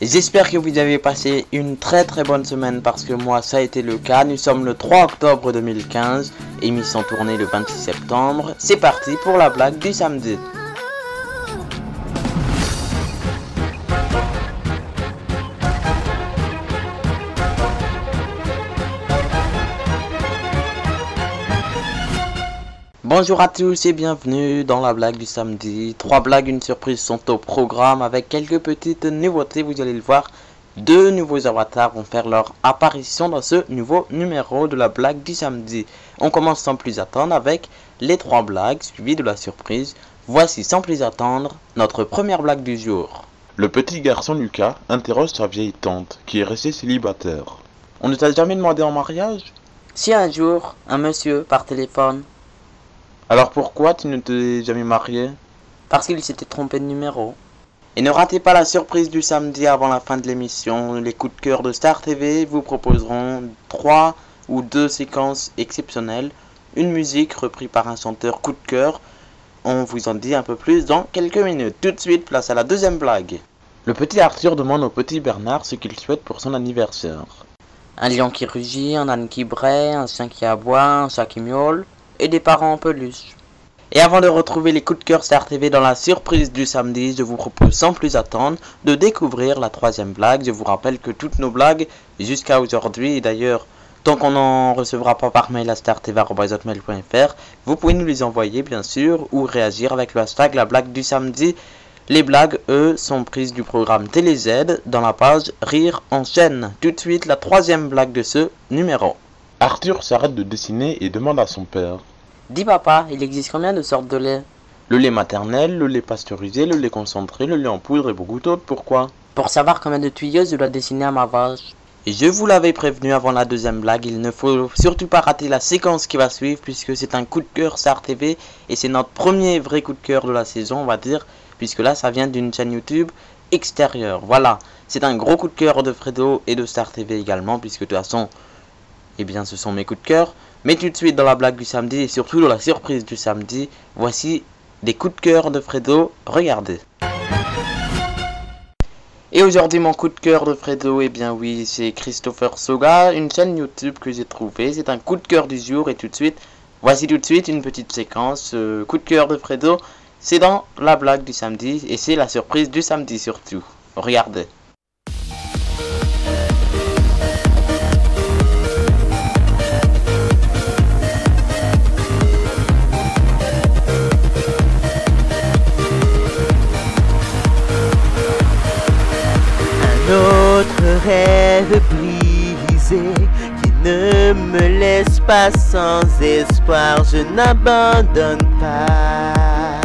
J'espère que vous avez passé une très bonne semaine parce que moi ça a été le cas. Nous sommes le 3 octobre 2015, émission tournée le 26 septembre. C'est parti pour la blague du samedi. Bonjour à tous et bienvenue dans la blague du samedi. 3 blagues, une surprise sont au programme avec quelques petites nouveautés. Vous allez le voir, 2 nouveaux avatars vont faire leur apparition dans ce nouveau numéro de la blague du samedi. On commence sans plus attendre avec les 3 blagues suivies de la surprise. Voici sans plus attendre notre première blague du jour. Le petit garçon Lucas interroge sa vieille tante qui est restée célibataire. On ne t'a jamais demandé en mariage? Si un jour, un monsieur par téléphone, Alors pourquoi tu ne t'es jamais marié? parce qu'il s'était trompé de numéro. Et ne ratez pas la surprise du samedi avant la fin de l'émission. Les coups de cœur de Star TV vous proposeront 3 ou 2 séquences exceptionnelles. Une musique reprise par un chanteur coup de cœur. On vous en dit un peu plus dans quelques minutes. Tout de suite, place à la deuxième blague. Le petit Arthur demande au petit Bernard ce qu'il souhaite pour son anniversaire. Un lion qui rugit, un âne qui braie, un chien qui aboie, un chat qui miaule et des parents en peluche. Et avant de retrouver les coups de cœur Star TV dans la surprise du samedi, je vous propose sans plus attendre de découvrir la troisième blague. Je vous rappelle que toutes nos blagues jusqu'à aujourd'hui, et d'ailleurs tant qu'on n'en recevra pas par mail à startv@hotmail.fr, vous pouvez nous les envoyer bien sûr ou réagir avec le hashtag la blague du samedi. Les blagues, eux, sont prises du programme TéléZ dans la page Rire en chaîne. Tout de suite, la troisième blague de ce numéro. Arthur s'arrête de dessiner et demande à son père. Dis papa, il existe combien de sortes de lait? Le lait maternel, le lait pasteurisé, le lait concentré, le lait en poudre et beaucoup d'autres, pourquoi? Pour savoir combien de tuyaux je dois dessiner à ma vache. Et je vous l'avais prévenu avant la deuxième blague, il ne faut surtout pas rater la séquence qui va suivre puisque c'est un coup de cœur Star TV et c'est notre premier vrai coup de cœur de la saison, on va dire, puisque là ça vient d'une chaîne YouTube extérieure. Voilà, c'est un gros coup de cœur de Fredo et de Star TV également puisque de toute façon, eh bien ce sont mes coups de cœur. Mais tout de suite dans la blague du samedi et surtout dans la surprise du samedi, voici des coups de cœur de Fredo, regardez. Et aujourd'hui mon coup de cœur de Fredo, eh bien oui, c'est Christopher Soga, une chaîne YouTube que j'ai trouvée. C'est un coup de cœur du jour et tout de suite, voici tout de suite une petite séquence. Coup de cœur de Fredo, c'est dans la blague du samedi et c'est la surprise du samedi surtout. Regardez. Notre rêve brisé qui ne me laisse pas sans espoir. Je n'abandonne pas,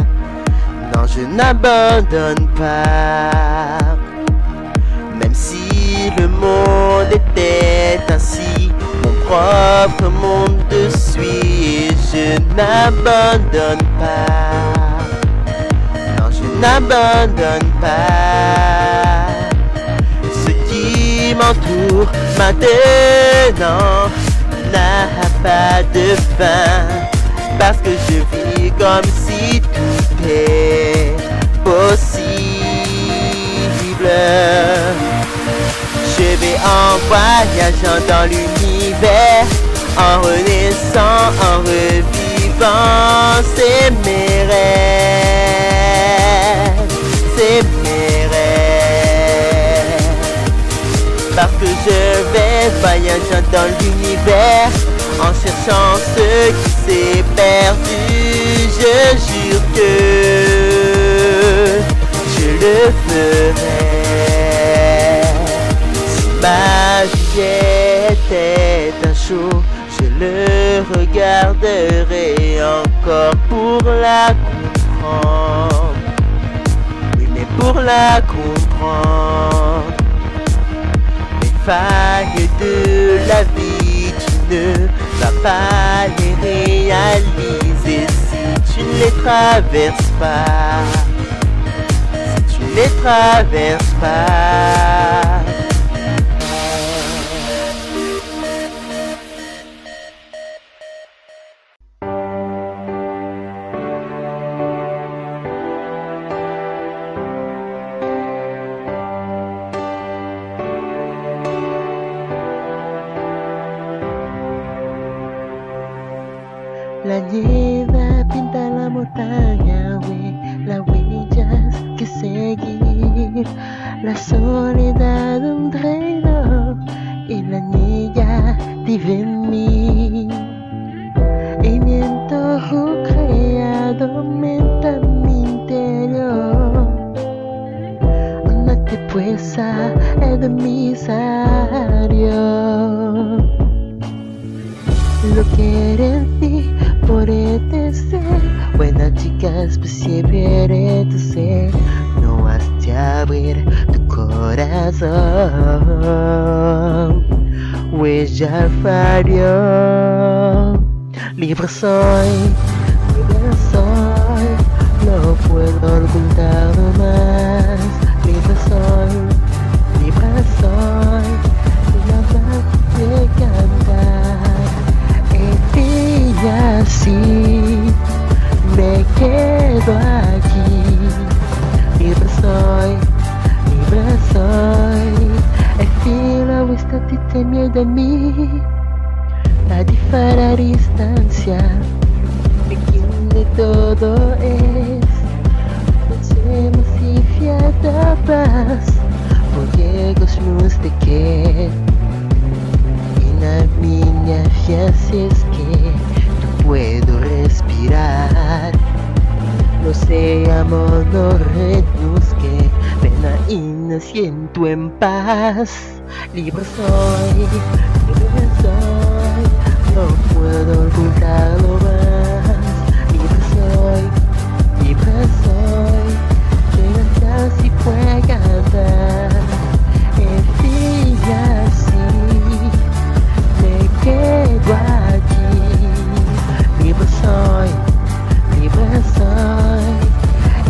non je n'abandonne pas. Même si le monde était ainsi, mon propre monde de suis, je n'abandonne pas, non je n'abandonne pas. M'entoure maintenant n'a pas de fin, parce que je vis comme si tout est possible. Je vais en voyageant dans l'univers, en renaissant, en revivant. C'est mes rêves, c'est mes rêves. Parce que je vais voyager dans l'univers en cherchant ce qui s'est perdu. Je jure que je le ferai. Si ma vie était un show, je le regarderai encore pour la comprendre. Oui, mais pour la comprendre. Failles de la vie, tu ne vas pas les réaliser si tu ne les traverses pas, si tu ne les traverses pas. La nieve pinta la montaña, las huellas que seguir. La soledad un traidor y la niña vive en mí. Y mi antojo creado aumenta mi interior. Una puesa es de misario. Lo quiere decir por ser. Buenas chicas, pues siempre tu ser. No has de abrir tu corazón. Huella fario. Libre soy, no puedo ocultarlo más. Libre soy, la más de cantar. Y así me quedo aquí. Libre soy, el filo está ti temendo de mí. La diferente distancia, el fin de todo es. Pensemos si fiada paz, porque gostamos de que. Y na minha fiança es que tú puedo respirar. No sé, amor, no reduzque, pena y me siento en paz. Libre soy, no puedo ocultarlo más. Libre soy, libertad si puede cantar. Y así me quedo aquí. Libre soy,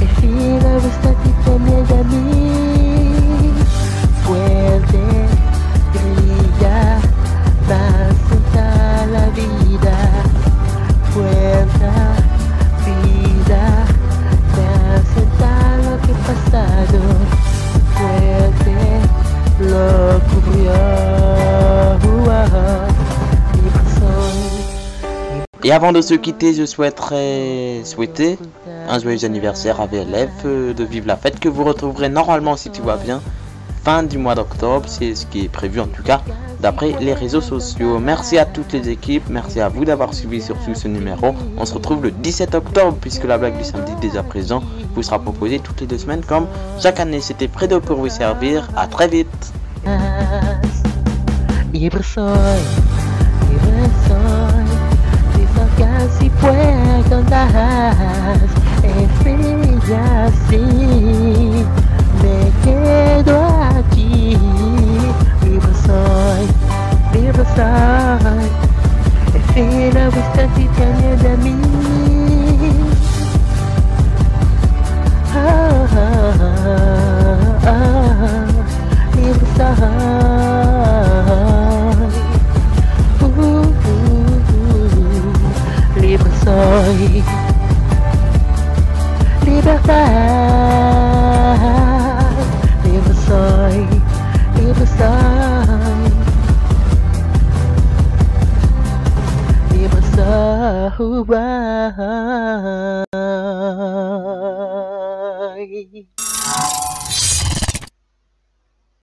el filo está aquí también de mí. Puede brillar, va la vida, fuerza, vida, presentar lo que he pasado, fuerte, lo cubrió, Et avant de se quitter, je souhaiter un joyeux anniversaire à VLF, de vivre la fête que vous retrouverez normalement si tout va bien, fin du mois d'octobre, c'est ce qui est prévu en tout cas, d'après les réseaux sociaux. Merci à toutes les équipes, merci à vous d'avoir suivi surtout ce numéro. On se retrouve le 17 octobre puisque la blague du samedi dès à présent vous sera proposée toutes les 2 semaines comme chaque année. C'était Fredo pour vous servir, à très vite. Libre soy, casi puedo cantar. Así me quedo aquí. Libre soy, el filo está aquí también de mí. Libre soy, libre soy, libertad, libre soy, libre soy, libre soy.